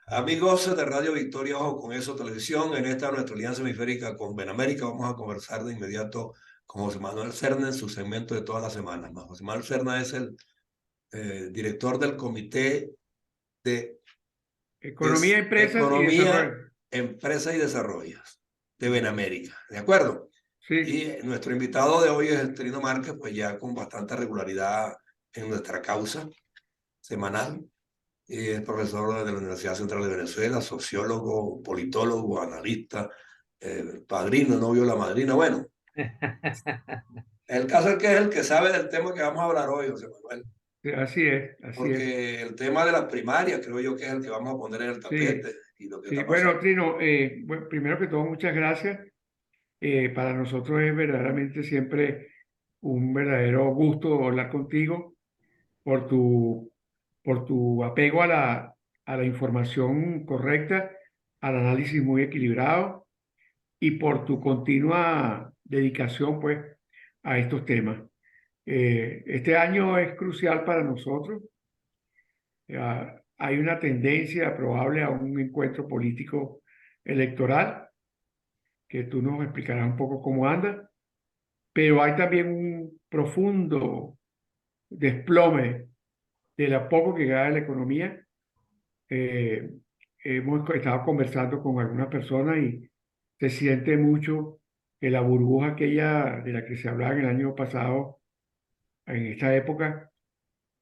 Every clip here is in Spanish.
Amigos de Radio Victoria, ojo con eso, televisión, en esta nuestra alianza hemisférica con Benamérica, vamos a conversar de inmediato con José Manuel Cerna en su segmento de todas las semanas. José Manuel Cerna es el director del Comité de Economía, empresas y Economía, desarrollo. Empresa y Desarrollos de Benamérica, ¿de acuerdo? Sí, Y nuestro invitado de hoy es Trino Márquez, pues ya con bastante regularidad en nuestra causa semanal. Y es profesor de la Universidad Central de Venezuela, sociólogo, politólogo, analista, padrino, novio de la madrina. Bueno, el caso es que es el que sabe del tema que vamos a hablar hoy, José Manuel, sí, así es, así es. porque el tema de las primarias creo yo que es el que vamos a poner en el Sí, tapete y lo que sí. está Bueno, pasando. Trino, bueno, primero que todo, muchas gracias. Para nosotros es verdaderamente siempre un verdadero gusto hablar contigo por por tu apego a a la información correcta, al análisis muy equilibrado y por tu continua dedicación, pues, a estos temas. Este año es crucial para nosotros. Hay una tendencia probable a un encuentro político electoral, que tú nos explicarás un poco cómo anda, pero hay también un profundo desplome de la poco que queda de la economía. Eh, Hemos estado conversando con algunas personas y se siente mucho que la burbuja aquella de la que se hablaba en el año pasado, en esta época,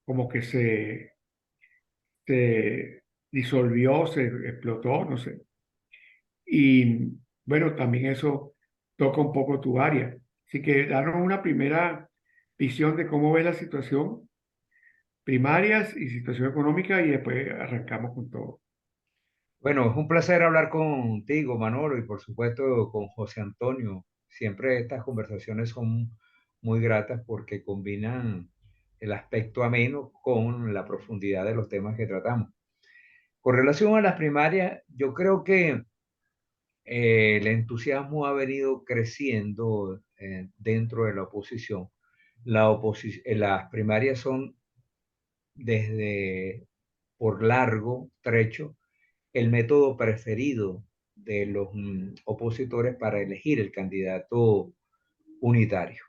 como que se disolvió, se explotó, no sé. Y bueno, también eso toca un poco tu área. Así que danos una primera visión de cómo ves la situación, primarias y situación económica, y después arrancamos con todo. Bueno, es un placer hablar contigo, Manolo, y por supuesto con José Antonio. Siempre estas conversaciones son muy gratas porque combinan el aspecto ameno con la profundidad de los temas que tratamos. Con relación a las primarias, yo creo que el entusiasmo ha venido creciendo dentro de la oposición. Las primarias son desde por largo trecho el método preferido de los opositores para elegir el candidato unitario.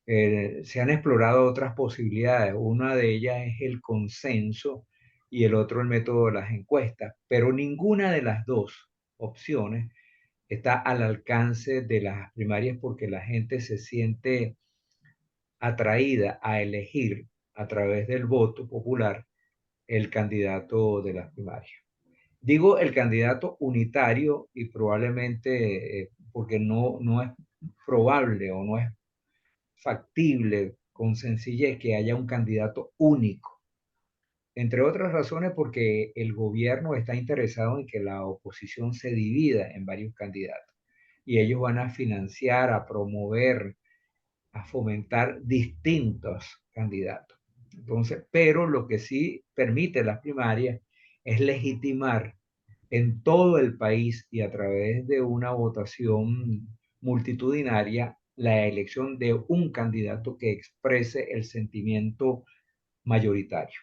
Se han explorado otras posibilidades. Una de ellas es el consenso y el otro el método de las encuestas, pero ninguna de las dos opciones está al alcance de las primarias porque la gente se siente atraída a elegir a través del voto popular el candidato de las primarias. Digo el candidato unitario y probablemente porque no es probable o no es factible con sencillez que haya un candidato único. Entre otras razones porque el gobierno está interesado en que la oposición se divida en varios candidatos y ellos van a financiar, a promover, a fomentar distintos candidatos. Entonces, pero lo que sí permite las primarias es legitimar en todo el país y a través de una votación multitudinaria la elección de un candidato que exprese el sentimiento mayoritario.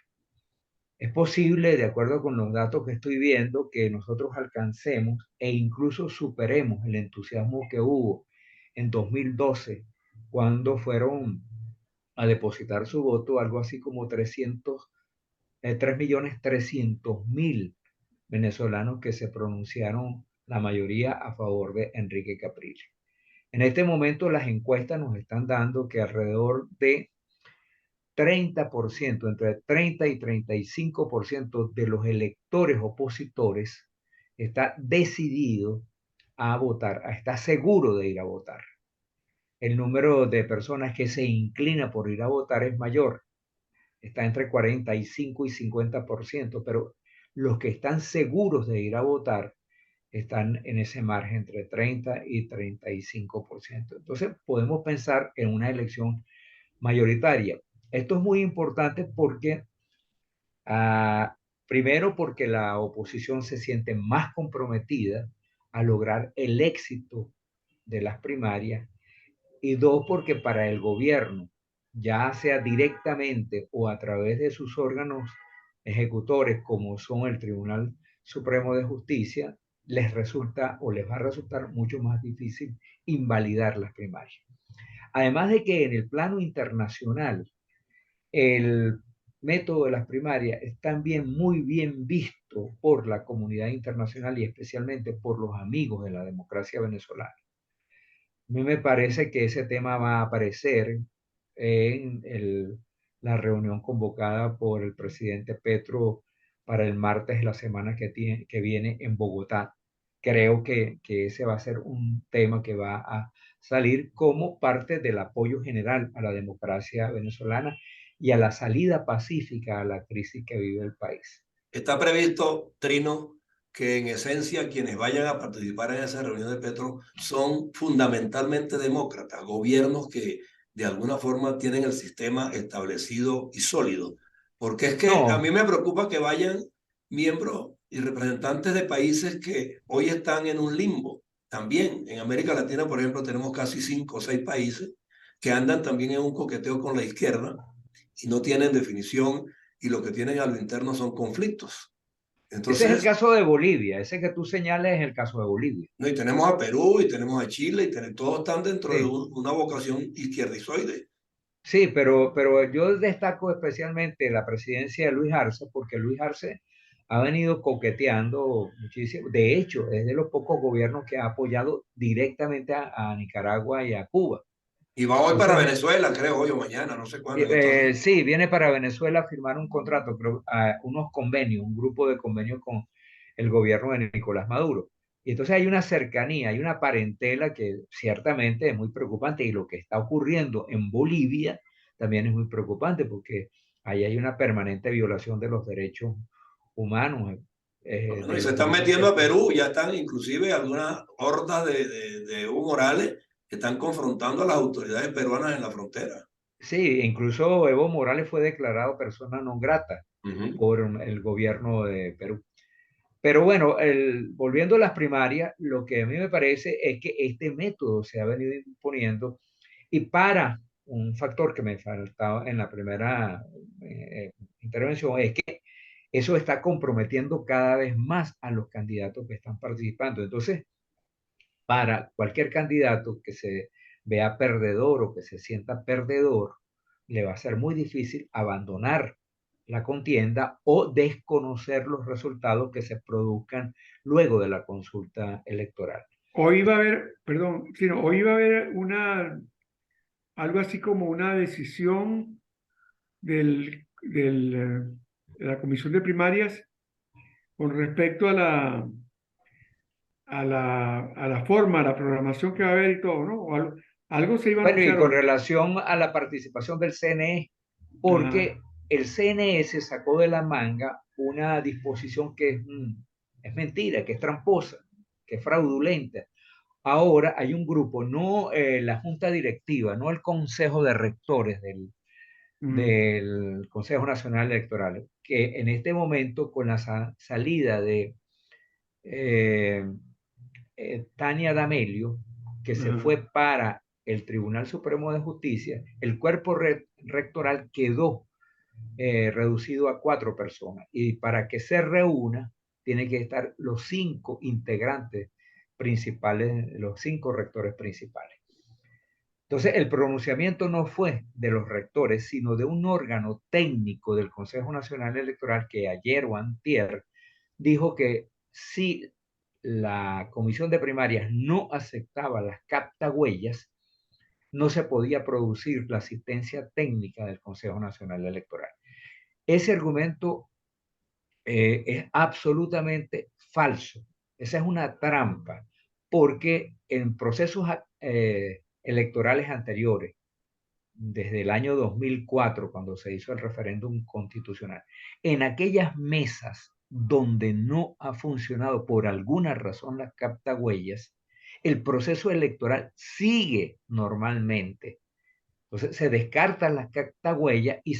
Es posible, de acuerdo con los datos que estoy viendo, que nosotros alcancemos e incluso superemos el entusiasmo que hubo en 2012, cuando fueron a depositar su voto algo así como 3.300.000 venezolanos que se pronunciaron, la mayoría a favor de Enrique Capriles. En este momento las encuestas nos están dando que alrededor de 30%, entre 30 y 35% de los electores opositores está decidido a votar, está seguro de ir a votar. El número de personas que se inclina por ir a votar es mayor, está entre 45 y 50%, pero los que están seguros de ir a votar están en ese margen entre 30 y 35%. Entonces podemos pensar en una elección mayoritaria. Esto es muy importante porque, primero, porque la oposición se siente más comprometida a lograr el éxito de las primarias y dos, porque para el gobierno, ya sea directamente o a través de sus órganos ejecutores, como son el Tribunal Supremo de Justicia, les resulta o les va a resultar mucho más difícil invalidar las primarias. Además de que en el plano internacional, el método de las primarias es también muy bien visto por la comunidad internacional y especialmente por los amigos de la democracia venezolana. A mí me parece que ese tema va a aparecer en la reunión convocada por el presidente Petro para el martes de la semana que viene en Bogotá. Creo que ese va a ser un tema que va a salir como parte del apoyo general a la democracia venezolana y a la salida pacífica a la crisis que vive el país. Está previsto, Trino, que en esencia quienes vayan a participar en esa reunión de Petro son fundamentalmente demócratas, gobiernos que de alguna forma tienen el sistema establecido y sólido. Porque es que a mí No, me preocupa que vayan miembros y representantes de países que hoy están en un limbo. También en América Latina, por ejemplo, tenemos casi 5 o 6 países que andan también en un coqueteo con la izquierda y no tienen definición y lo que tienen a lo interno son conflictos. ese es el Entonces, caso de Bolivia, ese que tú señales es el caso de Bolivia. no, y tenemos a Perú y tenemos a Chile todos están dentro de Sí. una vocación izquierdizoide. Sí, pero yo destaco especialmente la presidencia de Luis Arce, porque Luis Arce ha venido coqueteando muchísimo. De hecho, es de los pocos gobiernos que ha apoyado directamente a Nicaragua y a Cuba. Y va hoy para Entonces, Venezuela, creo, hoy o mañana, no sé cuándo, en estos días. sí, viene para Venezuela a firmar un contrato, pero unos convenios, un grupo de convenios con el gobierno de Nicolás Maduro. Y entonces hay una cercanía, hay una parentela que ciertamente es muy preocupante y lo que está ocurriendo en Bolivia también es muy preocupante porque ahí hay una permanente violación de los derechos humanos, Bueno, y de se los están derechos metiendo que... a Perú, ya están inclusive algunas hordas de Evo Morales que están confrontando a las autoridades peruanas en la frontera. Sí, incluso Evo Morales fue declarado persona non grata Ujú. por el gobierno de Perú. Pero bueno, volviendo a las primarias, lo que a mí me parece es que este método se ha venido imponiendo y para un factor que me faltaba en la primera intervención es que eso está comprometiendo cada vez más a los candidatos que están participando. Entonces, para cualquier candidato que se vea perdedor o que se sienta perdedor, le va a ser muy difícil abandonar la contienda o desconocer los resultados que se produzcan luego de la consulta electoral. Hoy va a haber, perdón, sino hoy va a haber algo así como una decisión de la Comisión de Primarias con respecto a la forma, a la programación que va a haber y todo, ¿no? Algo se iba a Bueno, y anunciar con hoy. relación a la participación del CNE, porque Ajá. el CNE se sacó de la manga una disposición que es mentira, que es tramposa, que es fraudulenta. Ahora hay un grupo, no la junta directiva, no el consejo de rectores Mm, del Consejo Nacional Electoral, que en este momento con la salida de eh, Tania D'Amelio, que se ajá. fue para el Tribunal Supremo de Justicia, el cuerpo rectoral quedó reducido a 4 personas y para que se reúna tienen que estar los 5 integrantes principales, los 5 rectores principales. Entonces, el pronunciamiento no fue de los rectores, sino de un órgano técnico del Consejo Nacional Electoral que ayer o antier dijo que si la comisión de primarias no aceptaba las captahuellas, no se podía producir la asistencia técnica del Consejo Nacional Electoral. Ese argumento es absolutamente falso. Esa es una trampa, porque en procesos electorales anteriores, desde el año 2004, cuando se hizo el referéndum constitucional, en aquellas mesas donde no ha funcionado por alguna razón las captahuellas, el proceso electoral sigue normalmente. Entonces se descartan las captahuellas y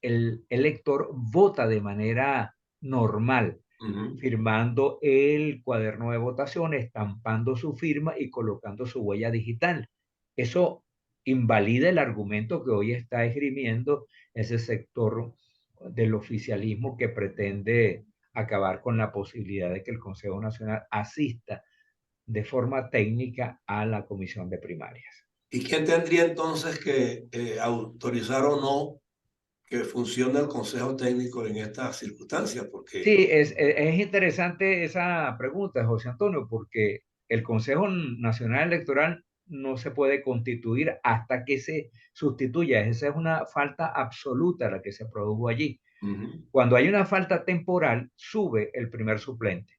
el elector vota de manera normal, Ujú. firmando el cuaderno de votación, estampando su firma y colocando su huella digital. Eso invalida el argumento que hoy está esgrimiendo ese sector del oficialismo que pretende acabar con la posibilidad de que el Consejo Nacional asista de forma técnica a la comisión de primarias. ¿Y quién tendría entonces que autorizar o no que funcione el Consejo Técnico en estas circunstancias? Porque Sí, es interesante esa pregunta, José Antonio, porque el Consejo Nacional Electoral no se puede constituir hasta que se sustituya. Esa es una falta absoluta la que se produjo allí. Cuando hay una falta temporal, sube el primer suplente.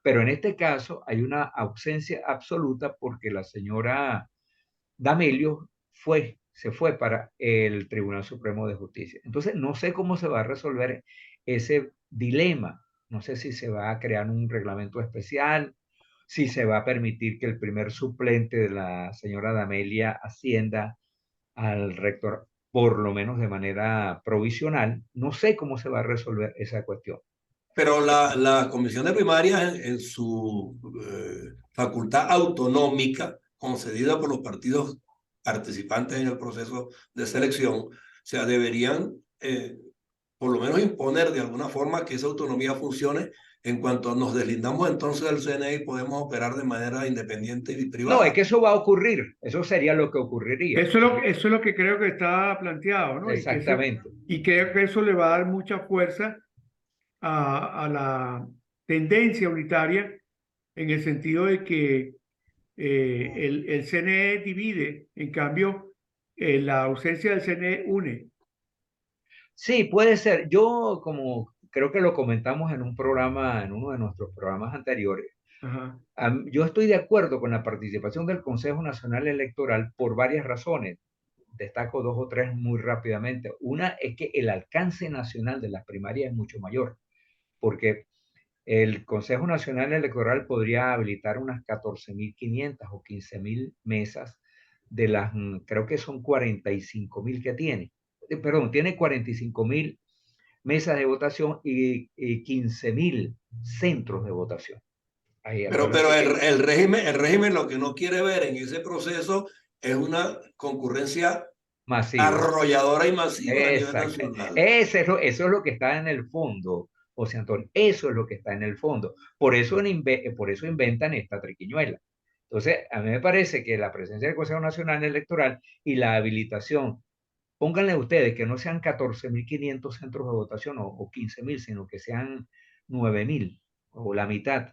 Pero en este caso hay una ausencia absoluta porque la señora D'Amelio se fue para el Tribunal Supremo de Justicia. Entonces, no sé cómo se va a resolver ese dilema. No sé si se va a crear un reglamento especial, si se va a permitir que el primer suplente de la señora D'Amelia ascienda al rector, por lo menos de manera provisional. No sé cómo se va a resolver esa cuestión. Pero la comisión de primarias en su facultad autonómica concedida por los partidos participantes en el proceso de selección, o sea, deberían por lo menos imponer de alguna forma que esa autonomía funcione en cuanto nos deslindamos entonces del CNE y podemos operar de manera independiente y No, es privada. que eso va a ocurrir. Eso sería lo que ocurriría. Eso es lo que creo que está planteado, ¿no? Exactamente. Y creo que eso le va a dar mucha fuerza a la tendencia unitaria en el sentido de que el CNE divide, en cambio, la ausencia del CNE une. Sí, puede ser. Yo, como creo que lo comentamos en un programa, en uno de nuestros programas anteriores, Ajá. yo estoy de acuerdo con la participación del Consejo Nacional Electoral por varias razones. Destaco dos o tres muy rápidamente. Una es que el alcance nacional de las primarias es mucho mayor, porque el Consejo Nacional Electoral podría habilitar unas 14.500 o 15.000 mesas de las, creo que son 45.000 que tiene. Perdón, tiene 45.000 mesas de votación y 15.000 centros de votación. Ahí, Pero acuérdate que el régimen lo que no quiere ver en ese proceso es una concurrencia masiva. arrolladora y masiva a nivel Exacto. nacional. Eso es lo que está en el fondo, José Antonio. Eso es lo que está en el fondo. Por eso inventan esta triquiñuela. Entonces, a mí me parece que la presencia del Consejo Nacional Electoral y la habilitación, pónganle ustedes que no sean 14.500 centros de votación o 15.000, sino que sean 9.000 o la mitad.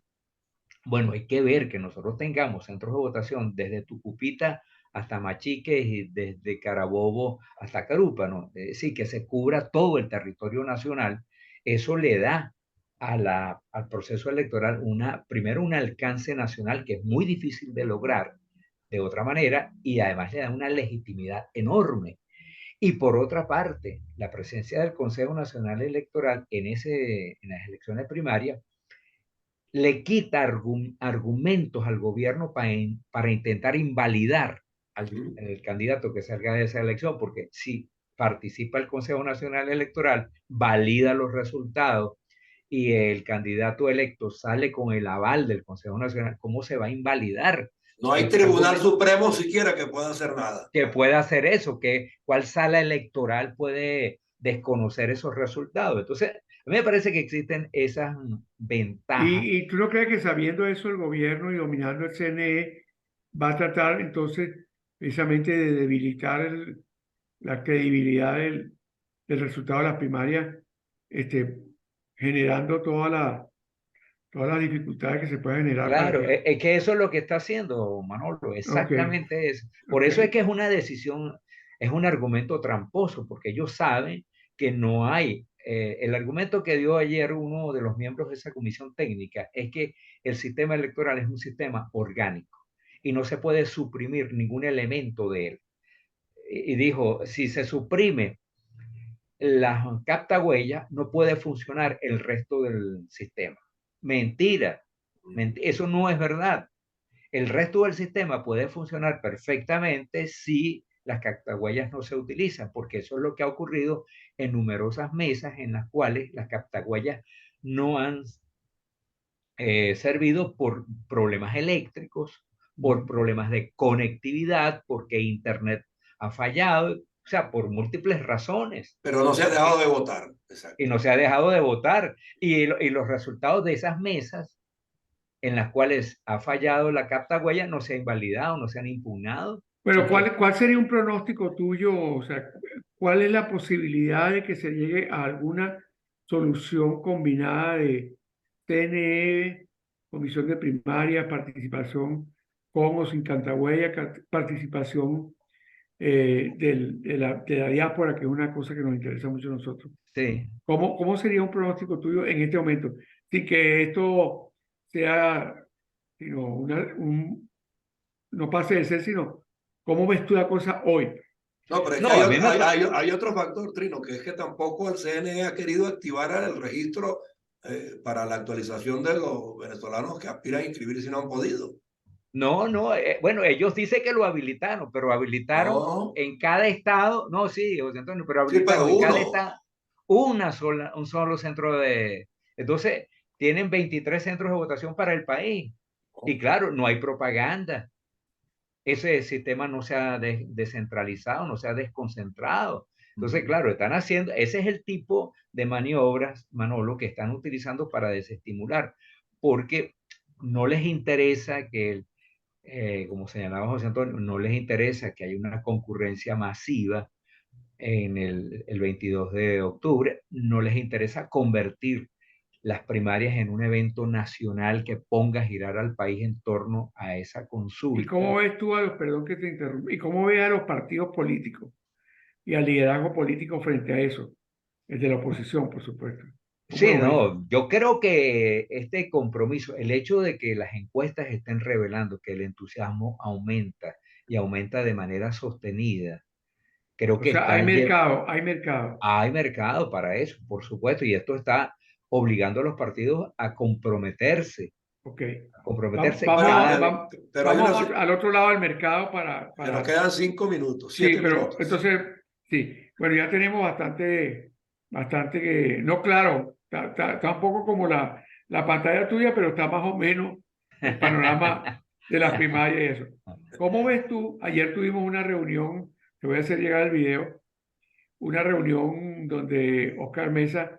Bueno, hay que ver que nosotros tengamos centros de votación desde Tucupita hasta Machiques y desde Carabobo hasta Carúpano, es decir, que se cubra todo el territorio nacional. Eso le da al proceso electoral primero un alcance nacional que es muy difícil de lograr de otra manera y además le da una legitimidad enorme. Y por otra parte, la presencia del Consejo Nacional Electoral en las elecciones primarias le quita argumentos al gobierno para intentar invalidar al candidato que salga de esa elección, porque si participa el Consejo Nacional Electoral, valida los resultados y el candidato electo sale con el aval del Consejo Nacional, ¿cómo se va a invalidar No hay ese tribunal argumento? supremo siquiera que pueda hacer nada. Que pueda hacer eso, cuál sala electoral puede desconocer esos resultados. Entonces, a mí me parece que existen esas ventajas. Y tú no crees que sabiendo eso el gobierno y dominando el CNE va a tratar entonces precisamente de debilitar la credibilidad del resultado de las primarias, este, generando todas las dificultades que se pueden generar para Claro, que... es que eso es lo que está haciendo Manolo, Ok, exactamente eso. Por ok. eso es que es una decisión, es un argumento tramposo, porque ellos saben que no hay. El argumento que dio ayer uno de los miembros de esa comisión técnica es que el sistema electoral es un sistema orgánico y no se puede suprimir ningún elemento de él. Y dijo, si se suprime la capta huella, no puede funcionar el resto del sistema. Mentira, eso no es verdad. El resto del sistema puede funcionar perfectamente si las captahuellas no se utilizan, porque eso es lo que ha ocurrido en numerosas mesas en las cuales las captahuellas no han servido por problemas eléctricos, por problemas de conectividad, porque Internet ha fallado. sea, por múltiples razones. Pero no se ha dejado de votar. Exacto. Y no se ha dejado de votar. Y los resultados de esas mesas en las cuales ha fallado la capta huella no se han invalidado, no se han impugnado. Pero ¿cuál sería un pronóstico tuyo? O sea, ¿cuál es la posibilidad de que se llegue a alguna solución combinada de CNE, comisión de primaria, participación con o sin cantahuella, participación de la diáspora, que es una cosa que nos interesa mucho a nosotros? Sí. ¿Cómo sería un pronóstico tuyo en este momento? Sin que esto sea, sino no pase de ser, sino ¿cómo ves tú la cosa hoy? No, pero es No, que a mí me hay otro factor, Trino, que es que tampoco el CNE ha querido activar el registro para la actualización de los venezolanos que aspiran a inscribirse y no han podido. No, no, bueno, ellos dicen que lo habilitaron, pero habilitaron No, en cada estado, no, sí, José Antonio, pero sí, pero habilitaron en cada uno. estado un solo centro de... Entonces, tienen 23 centros de votación para el país. Y claro, no hay propaganda. Ese sistema no se ha descentralizado, no se ha desconcentrado. Entonces, claro, están haciendo, ese es el tipo de maniobras, Manolo, que están utilizando para desestimular, porque no les interesa que como señalaba José Antonio, no les interesa que haya una concurrencia masiva en el 22 de octubre, no les interesa convertir las primarias en un evento nacional que ponga a girar al país en torno a esa ¿Y cómo consulta. ves tú perdón que te interrumpa, y cómo ves a los partidos políticos y al liderazgo político frente a eso? El de la oposición, por supuesto. ¿Cómo Sí, lo ves? no, yo creo que este compromiso, el hecho de que las encuestas estén revelando que el entusiasmo aumenta y aumenta de manera sostenida, creo O que sea, hay están mercado, hay mercado. hay mercado para eso, por supuesto, y esto está obligando a los partidos Ok. a comprometerse Bueno, cada... pero hay una, vamos al otro lado del mercado que nos quedan 5 minutos, Sí, siete pero minutos. entonces, sí, bueno, ya tenemos bastante que, no claro, está un poco como la pantalla tuya, pero está más o menos el panorama de las primarias y eso. ¿Cómo ves tú? Ayer tuvimos una reunión, te voy a hacer llegar el video, una reunión donde Oscar Mesa,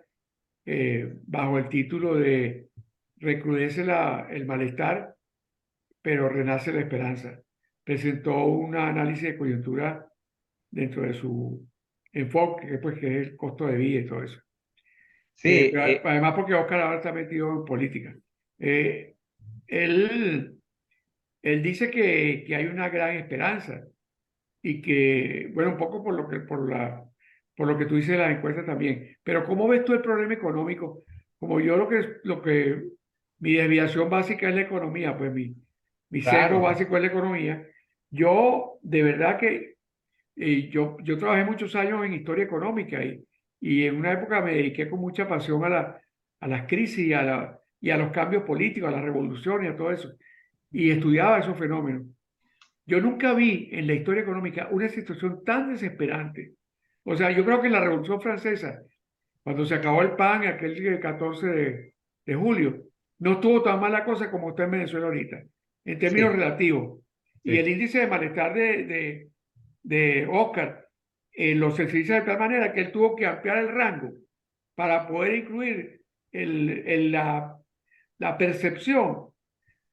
bajo el título de Recrudece el malestar, pero renace la esperanza, presentó un análisis de coyuntura dentro de su enfoque, que es el costo de vida y todo eso. Sí, Además, porque Oscar ahora está metido en política. Eh, él, él dice que hay una gran esperanza y que, bueno, un poco por lo que tú dices de las encuestas también. Pero ¿cómo ves tú el problema económico? Como yo mi desviación básica es la economía, pues mi sesgo claro, básico es la economía. Yo, de verdad que yo trabajé muchos años en historia económica y en una época me dediqué con mucha pasión a las crisis y a los cambios políticos, a las revoluciones, a todo eso. Y estudiaba esos fenómenos. Yo nunca vi en la historia económica una situación tan desesperante. O sea, yo creo que en la Revolución Francesa, cuando se acabó el pan, aquel 14 de julio, no estuvo tan mala cosa como está en Venezuela ahorita, en términos sí, relativos. Y el sí, índice de malestar de Oscar lo sensibiliza de tal manera que él tuvo que ampliar el rango para poder incluir la percepción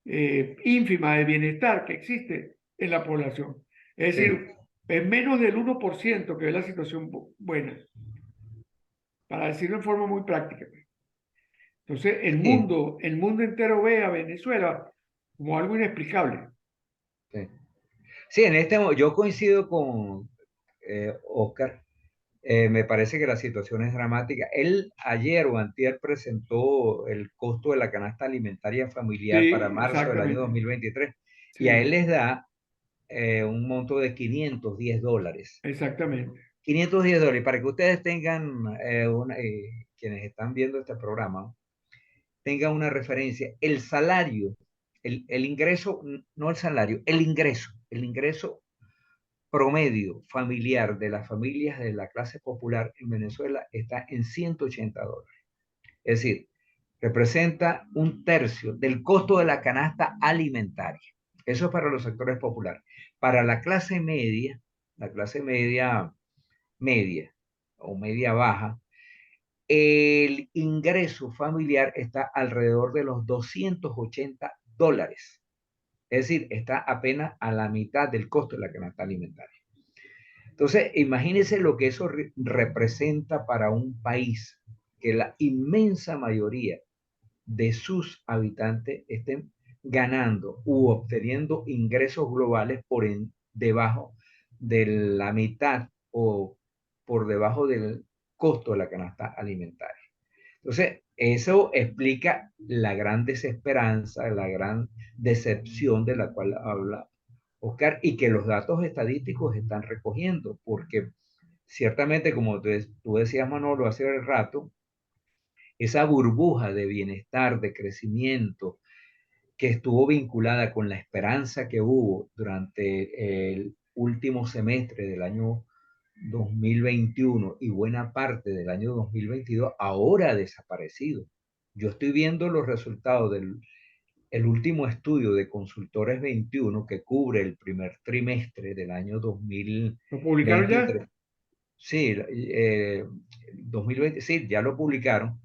ínfima de bienestar que existe en la población. Es sí, decir, es menos del 1% que ve la situación buena, para decirlo en forma muy práctica. Entonces, sí, el mundo entero ve a Venezuela como algo inexplicable. sí. Sí, yo coincido con Oscar. Me parece que la situación es dramática. Él ayer o antier presentó el costo de la canasta alimentaria familiar para Sí, marzo del año exactamente. Sí,2023 y a él sí, les da un monto de $510. exactamente. $510, para que ustedes tengan, quienes están viendo este programa, tengan una referencia. El salario, el ingreso, no el salario, el ingreso promedio familiar de las familias de la clase popular en Venezuela está en $180. Es decir, representa un tercio del costo de la canasta alimentaria. Eso es para los sectores populares. Para la clase media media o media baja, el ingreso familiar está alrededor de los $280. Es decir, está apenas a la mitad del costo de la canasta alimentaria. Entonces, imagínense lo que eso representa para un país, que la inmensa mayoría de sus habitantes estén ganando u obteniendo ingresos globales debajo de la mitad o por debajo del costo de la canasta alimentaria. Entonces, eso explica la gran desesperanza, la gran decepción de la cual habla Oscar, y que los datos estadísticos están recogiendo, porque ciertamente, como tú decías, Manolo, hace el rato, esa burbuja de bienestar, de crecimiento, que estuvo vinculada con la esperanza que hubo durante el último semestre del año 2021 y buena parte del año 2022, ahora ha desaparecido. Yo estoy viendo los resultados del el último estudio de Consultores 21 que cubre el primer trimestre del año ¿Lo publicaron ya? 2023. Sí, 2020, sí, ya lo publicaron.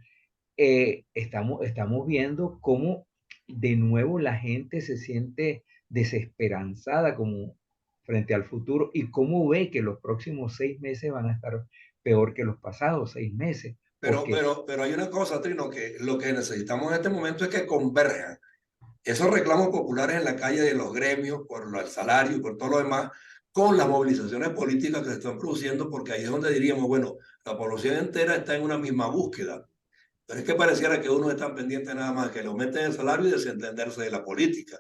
Estamos viendo cómo de nuevo la gente se siente desesperanzada como frente al futuro y cómo ve que los próximos 6 meses van a estar peor que los pasados 6 meses. Porque Pero hay una cosa, Trino, que lo que necesitamos en este momento es que converjan esos reclamos populares en la calle de los gremios por el salario y por todo lo demás, con las movilizaciones políticas que se están produciendo, porque ahí es donde diríamos, bueno, la población entera está en una misma búsqueda. Pero es que pareciera que unos están pendientes nada más que le aumenten el salario y desentenderse de la política.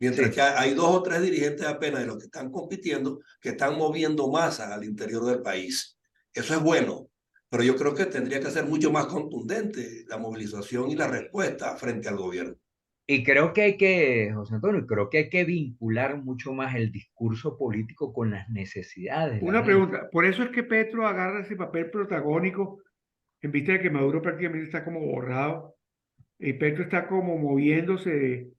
Mientras que sí, hay 2 o 3 dirigentes apenas de los que están compitiendo que están moviendo masas al interior del país. Eso es bueno, pero yo creo que tendría que ser mucho más contundente la movilización y la respuesta frente al gobierno. y José Antonio, creo que hay que vincular mucho más el discurso político con las necesidades de la Una gente. pregunta, por eso es que Petro agarra ese papel protagónico en vista de que Maduro prácticamente está como borrado y Petro está como moviéndose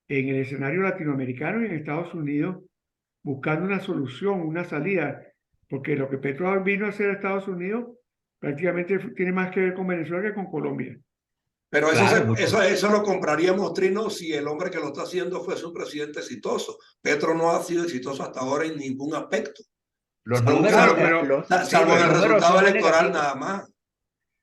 en el escenario latinoamericano y en Estados Unidos buscando una solución, una salida, porque lo que Petro vino a hacer a Estados Unidos prácticamente tiene más que ver con Venezuela que con Colombia. Pero Claro, mucho. eso lo compraríamos, Trino, si el hombre que lo está haciendo fuese un presidente exitoso. Petro no ha sido exitoso hasta ahora en ningún aspecto, Los salvo, números, Claro, salvo, pero sí, salvo los en el números resultado son muy electoral negativos. nada más.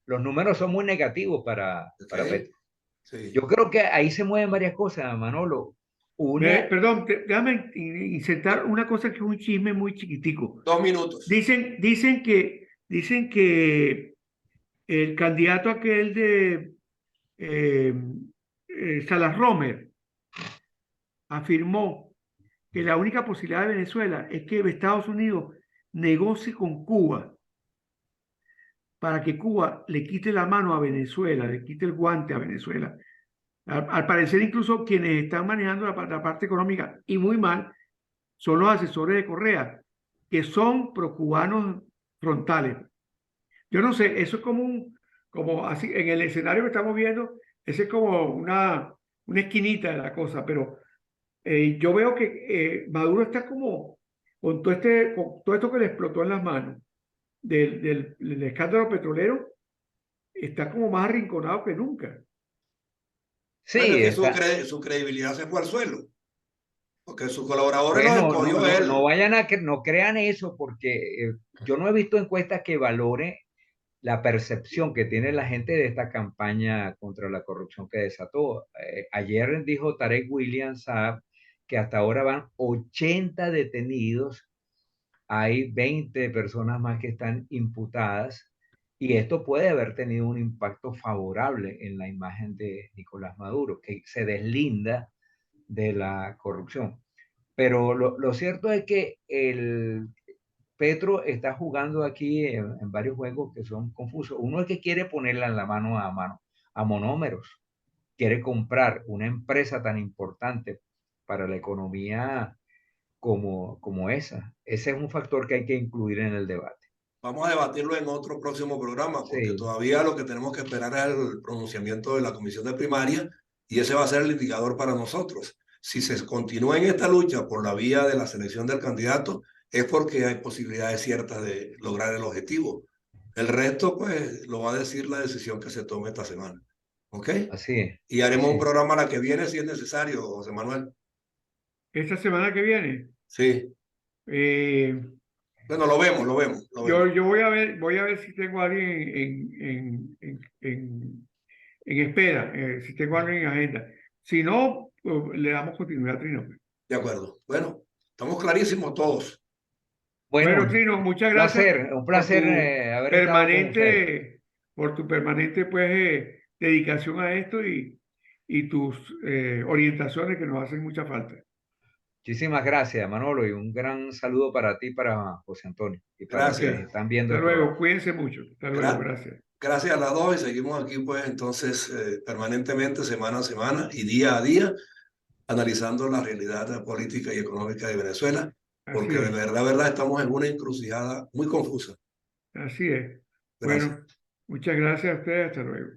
Los números son muy negativos para ¿Okay? Petro. Sí. Yo creo que ahí se mueven varias cosas, Manolo. Una, perdón, déjame insertar una cosa que es un chisme muy chiquitico. 2 minutos. Dicen que el candidato aquel de eh, Salas Romer afirmó que la única posibilidad de Venezuela es que Estados Unidos negocie con Cuba para que Cuba le quite la mano a Venezuela, le quite el guante a Venezuela. Al parecer, incluso quienes están manejando la parte económica y muy mal son los asesores de Correa, que son procubanos frontales. Yo no sé, eso es como así, en el escenario que estamos viendo, ese es como una esquinita de la cosa, pero yo veo que Maduro está como con todo esto que le explotó en las manos del escándalo petrolero, está como más arrinconado que nunca. Bueno, es sí, que está. su credibilidad se fue al suelo, porque sus colaboradores los Bueno, no, escogió no, no él. vayan no crean eso, porque yo no he visto encuestas que valore la percepción que tiene la gente de esta campaña contra la corrupción que desató. Ayer dijo Tarek William Saab que hasta ahora van 80 detenidos, hay 20 personas más que están imputadas y esto puede haber tenido un impacto favorable en la imagen de Nicolás Maduro, que se deslinda de la corrupción. Pero lo cierto es que el Petro está jugando aquí en varios juegos que son confusos. Uno es que quiere ponerla en la mano a monómeros, quiere comprar una empresa tan importante para la economía como esa. Ese es un factor que hay que incluir en el debate. Vamos a debatirlo en otro próximo programa, porque Sí, todavía lo que tenemos que esperar es el pronunciamiento de la comisión de primaria y ese va a ser el indicador para nosotros. Si se continúa en esta lucha por la vía de la selección del candidato, es porque hay posibilidades ciertas de lograr el objetivo. El resto, pues, lo va a decir la decisión que se tome esta semana. ¿Ok? Así es, Y haremos así un es. programa la que viene si es necesario, José Manuel. Esta semana que viene, Sí. eh, Bueno, lo vemos, lo vemos, lo yo, vemos. yo voy a ver si tengo a alguien en espera, si tengo a alguien en agenda. Si no, pues, le damos continuidad a Trino. De acuerdo. Bueno, estamos clarísimos todos. Bueno, Bueno, Trino, muchas gracias un por placer tu haber estado con ustedes. permanente pues, dedicación a esto y tus orientaciones que nos hacen mucha falta. Muchísimas gracias, Manolo, y un gran saludo para ti, para José Antonio, y para quienes Gracias. están viendo Hasta el luego, programa. cuídense mucho. Hasta luego, Gra- gracias. Gracias a las dos y seguimos aquí, pues, entonces, permanentemente, semana a semana y día a día, analizando la realidad política y económica de Venezuela, Así porque de es, verdad, estamos en una encrucijada muy confusa. así es. Gracias. Bueno, muchas gracias a ustedes, hasta luego.